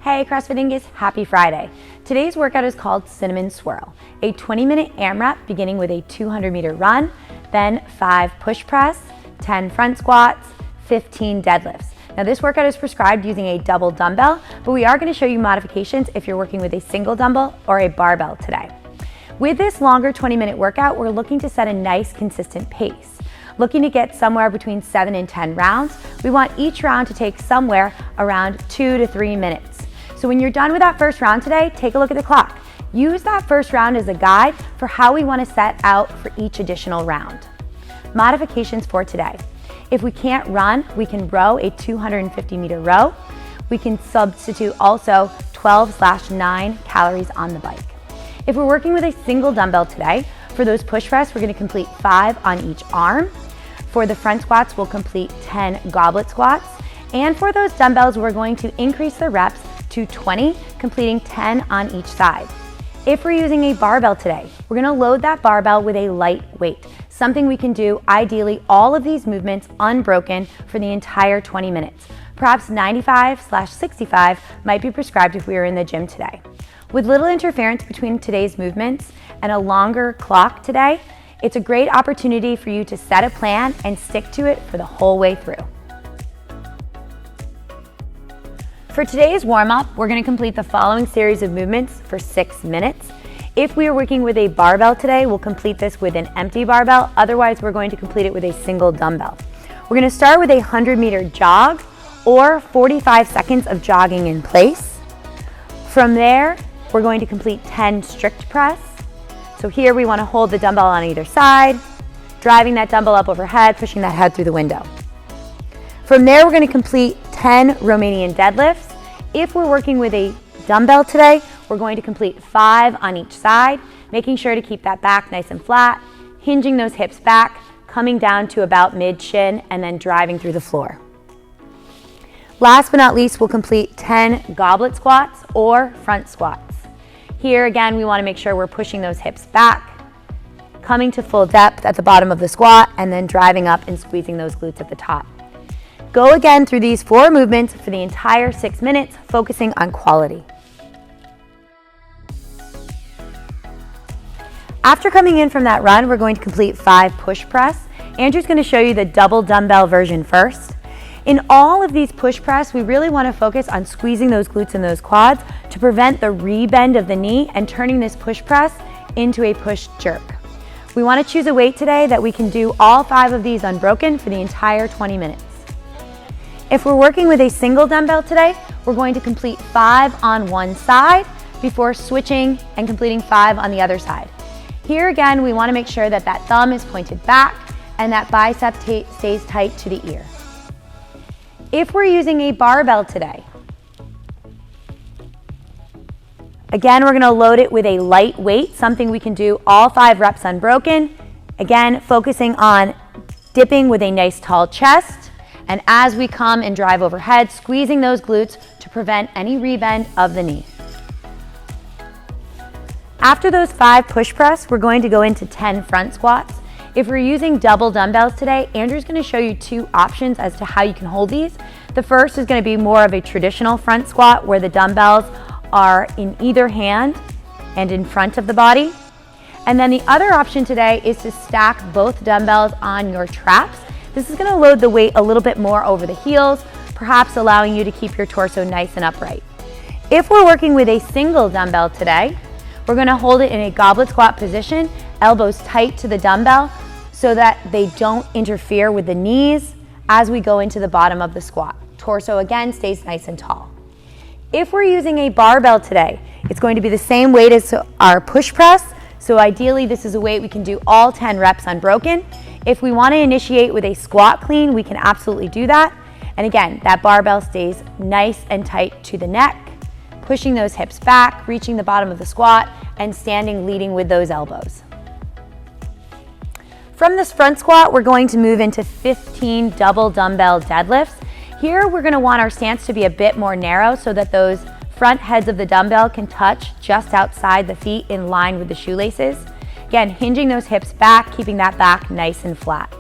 Hey CrossFit Inguz, happy Friday. Today's workout is called Cinnamon Swirl, a 20-minute AMRAP beginning with a 200-meter run, then 5 push press, 10 front squats, 15 deadlifts. Now this workout is prescribed using a double dumbbell, but we are going to show you modifications if you're working with a single dumbbell or a barbell today. With this longer 20-minute workout, we're looking to set a nice consistent pace. Looking to get somewhere between 7 and 10 rounds, we want each round to take somewhere around 2 to 3 minutes. So when you're done with that first round today, take a look at the clock. Use that first round as a guide for how we want to set out for each additional round. Modifications for today. If we can't run, we can row a 250-meter row. We can substitute also 12/9 calories on the bike. If we're working with a single dumbbell today, for those push press, we're going to complete 5 on each arm. For the front squats, we'll complete 10 goblet squats. And for those dumbbells, we're going to increase the reps to 20, completing 10 on each side. If we're using a barbell today, we're going to load that barbell with a light weight, something we can do ideally all of these movements unbroken for the entire 20 minutes. Perhaps 95/65 might be prescribed if we were in the gym today. With little interference between today's movements and a longer clock today, it's a great opportunity for you to set a plan and stick to it for the whole way through. For today's warm-up, we're going to complete the following series of movements for 6 minutes. If we are working with a barbell today, we'll complete this with an empty barbell. Otherwise, we're going to complete it with a single dumbbell. We're going to start with a 100-meter jog or 45 seconds of jogging in place. From there, we're going to complete 10 strict press. So here we want to hold the dumbbell on either side, driving that dumbbell up overhead, pushing that head through the window. From there, we're going to complete 10 Romanian deadlifts. If we're working with a dumbbell today, we're going to complete 5 on each side, making sure to keep that back nice and flat, hinging those hips back, coming down to about mid-shin, and then driving through the floor. Last but not least, we'll complete 10 goblet squats or front squats. Here again, we want to make sure we're pushing those hips back, coming to full depth at the bottom of the squat, and then driving up and squeezing those glutes at the top. Go again through these 4 movements for the entire 6 minutes, focusing on quality. After coming in from that run, we're going to complete 5 push press. Andrew's going to show you the double dumbbell version first. In all of these push press, we really want to focus on squeezing those glutes and those quads to prevent the rebend of the knee and turning this push press into a push jerk. We want to choose a weight today that we can do all 5 of these unbroken for the entire 20 minutes. If we're working with a single dumbbell today, we're going to complete 5 on one side before switching and completing 5 on the other side. Here again, we want to make sure that that thumb is pointed back and that bicep stays tight to the ear. If we're using a barbell today, again, we're going to load it with a light weight, something we can do all 5 reps unbroken. Again, focusing on dipping with a nice tall chest. And as we come and drive overhead, squeezing those glutes to prevent any rebend of the knee. After those 5 push press, we're going to go into 10 front squats. If we're using double dumbbells today, Andrew's going to show you 2 options as to how you can hold these. The first is going to be more of a traditional front squat where the dumbbells are in either hand and in front of the body. And then the other option today is to stack both dumbbells on your traps. This is going to load the weight a little bit more over the heels, perhaps allowing you to keep your torso nice and upright. If we're working with a single dumbbell today, we're going to hold it in a goblet squat position, elbows tight to the dumbbell so that they don't interfere with the knees as we go into the bottom of the squat. Torso again stays nice and tall. If we're using a barbell today, it's going to be the same weight as our push press. So ideally, this is a weight we can do all 10 reps unbroken. If we want to initiate with a squat clean, we can absolutely do that. And again, that barbell stays nice and tight to the neck, pushing those hips back, reaching the bottom of the squat, and standing leading with those elbows. From this front squat, we're going to move into 15 double dumbbell deadlifts. Here, we're going to want our stance to be a bit more narrow so that those front heads of the dumbbell can touch just outside the feet in line with the shoelaces. Again, hinging those hips back, keeping that back nice and flat.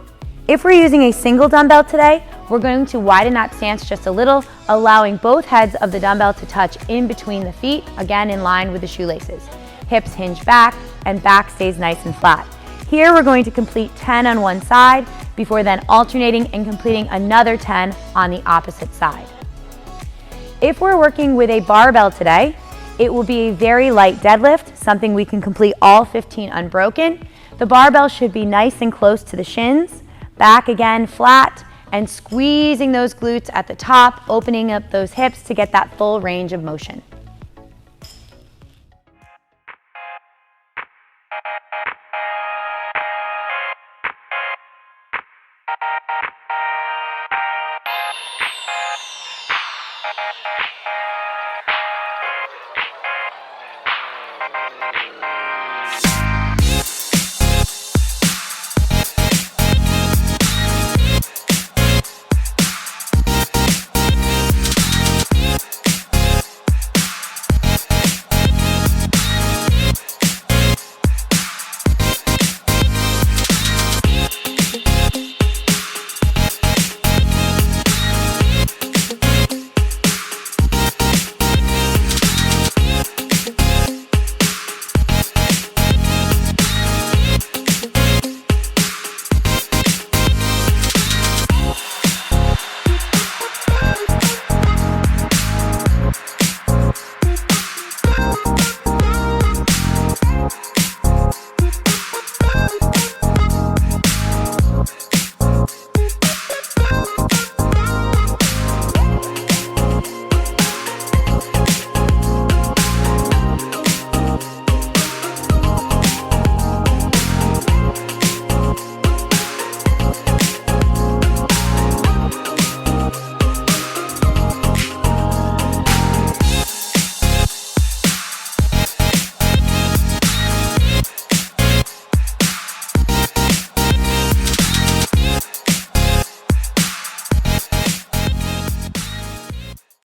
If we're using a single dumbbell today, We're going to widen that stance just a little, allowing both heads of the dumbbell to touch in between the feet, again in line with the shoelaces. Hips hinge back and back stays nice and flat. Here we're going to complete 10 on one side before then alternating and completing another 10 on the opposite side. If we're working with a barbell today, it will be a very light deadlift, something we can complete all 15 unbroken. The barbell should be nice and close to the shins, back again flat, and squeezing those glutes at the top, opening up those hips to get that full range of motion.